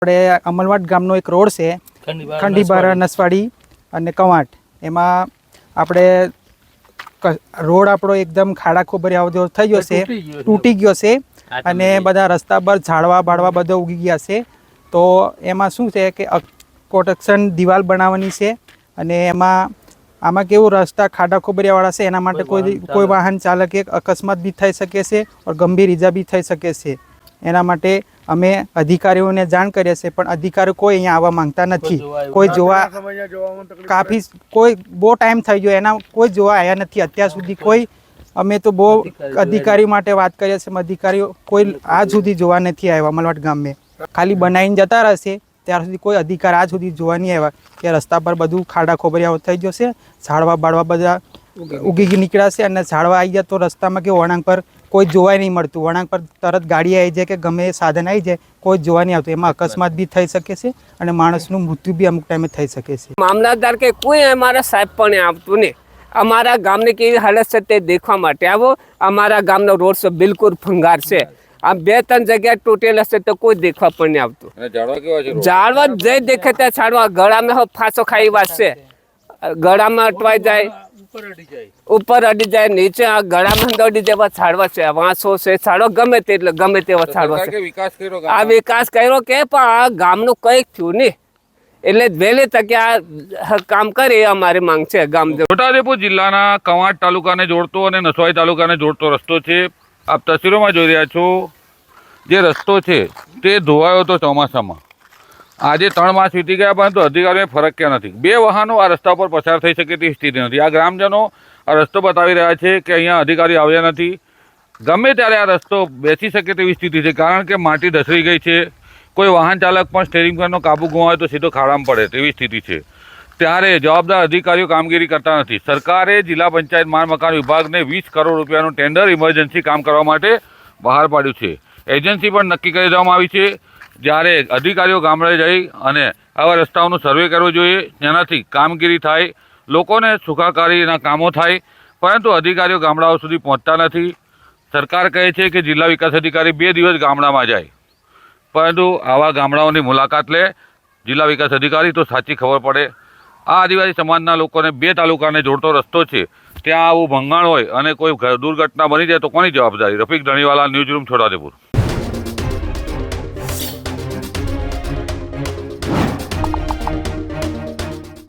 આપણે અમલવાડ ગામનો એક રોડ છે, ખંડીબારા નસવાડી અને કવાંટ. એમાં આપણે રોડ આપણો એકદમ ખાડા ખોબરિયા જેવો થઈ ગયો છે, તૂટી ગયો છે અને બધા રસ્તા પર ઝાડવા બાળવા બધા ઉગી ગયા છે. તો એમાં શું છે કે પ્રોટેક્શન દિવાલ બનાવવાની છે અને આમાં કેવું રસ્તા ખાડા ખોબરિયાવાળા છે, એના માટે કોઈ વાહન ચાલકે અકસ્માત બી થઈ શકે છે और ગંભીર ઈજા બી થઈ શકે છે. એના માટે અમે અધિકારીઓને જાણ કરીએ છીએ, પણ અધિકારીઓ કોઈ અહીંયા આવવા માંગતા નથી. કોઈ જોવા કોઈ બહુ ટાઈમ થઈ ગયો, એના કોઈ જોવા આવ્યા નથી અત્યાર સુધી. કોઈ અમે તો બહુ અધિકારી માટે વાત કરીએ છીએ, અધિકારીઓ કોઈ આજ સુધી જોવા નથી આવ્યા. અમલવાડ ગામમાં ખાલી બનાવીને જતા રહેશે, ત્યાર સુધી કોઈ અધિકાર આજ સુધી જોવા નહીં આવ્યા કે રસ્તા પર બધું ખાડા ખોબરિયાઓ થઈ જશે, ઝાડવા બાળવા બધા ઉગી નીકળ્યા છે. અને ઝાડવા આવી જાય તો રસ્તામાં કે વળાંક પર કોઈ જોવા નહીં મળતું. વળાંક પર તરત ગાડી આવી જાય કે ગમે સાધન આવી જાય, કોઈ જોવા નહીં આવતું. એમાં અકસ્માત બી થઈ શકે છે અને માણસનું મૃત્યુ બી અમુક ટાઈમે થઈ શકે છે. મામલતદાર કે કોઈ અમારા સાહેબ પણ આવતું નહીં. અમારા ગામની કેવી હાલત છે તે દેખવા માટે આવો. અમારા ગામનો રોડ છે બિલકુલ ભંગાર છે. આ 2-3 જગ્યા તૂટેલા છે તો કોઈ દેખવા પણ નહીં આવતું. ઝાડવા જે દેખે ત્યાં ઝાડવા ગળામાં ફાંસો ખાઈ વાત છે, ગળામાં અટવાઈ જાય, ઉપર અડી જાય, નીચે આ ગળામાં અડી જેવા ઝાડવા છે, વાંસો છે, ઝાડવા ગમે તે એટલે ગમે તેવા ઝાડવા છે. આ વિકાસ કર્યો કે પણ આ ગામનું કંઈક થયું નહીં. એટલે વહેલી તકે આ કામ કરે એ અમારી માંગ છે. છોટાઉદેપુર જિલ્લાના કવાંટ તાલુકાને જોડતો અને નસવાડી તાલુકાને જોડતો રસ્તો છે. આપ તસવીરોમાં જોઈ રહ્યા છો. જે રસ્તો છે તે ધોવાયો હતો ચોમાસામાં. આજે 3 માસ વીતી ગયા, પરંતુ અધિકારીઓને ફરક ક્યાં નથી. 2 વાહનો આ રસ્તા પર પસાર થઈ શકે તેવી સ્થિતિ નથી. આ ગ્રામજનો આ રસ્તો બતાવી રહ્યા છે કે અહીંયા અધિકારી આવ્યા નથી. ગમે ત્યારે આ રસ્તો બેસી શકે તેવી સ્થિતિ છે, કારણ કે માટી ધસરી ગઈ છે. કોઈ વાહન ચાલક પણ સ્ટેરિંગ પરનો કાબુ ગુમાવે તો સીધો ખાડામાં પડે તેવી સ્થિતિ છે. ત્યારે જવાબદાર અધિકારીઓ કામગીરી કરતા નથી. સરકારે જિલ્લા પંચાયત માળ મકાન વિભાગને 20 કરોડ રૂપિયાનું ટેન્ડર ઇમરજન્સી કામ કરવા માટે બહાર પાડ્યું છે. એજન્સી પણ નક્કી કરી દેવામાં આવી છે. જ્યારે અધિકારીઓ ગામડે જઈ અને આવા રસ્તાઓનું સર્વે કરવો જોઈએ, જેનાથી કામગીરી થાય, લોકોને સુખાકારીના કામો થાય. પરંતુ અધિકારીઓ ગામડાઓ સુધી પહોંચતા નથી. સરકાર કહે છે કે જિલ્લા વિકાસ અધિકારી 2 દિવસ ગામડામાં જાય, પરંતુ આવા ગામડાઓની મુલાકાત લે જિલ્લા વિકાસ અધિકારી તો સાચી ખબર પડે. આ આદિવાસી સમાજના લોકોને 2 તાલુકાને જોડતો રસ્તો છે, ત્યાં આવું ભંગાણ હોય અને કોઈ દુર્ઘટના બની જાય તો કોની જવાબદારી? Rafiq Dhaniwala, news room, Chhota Udepur.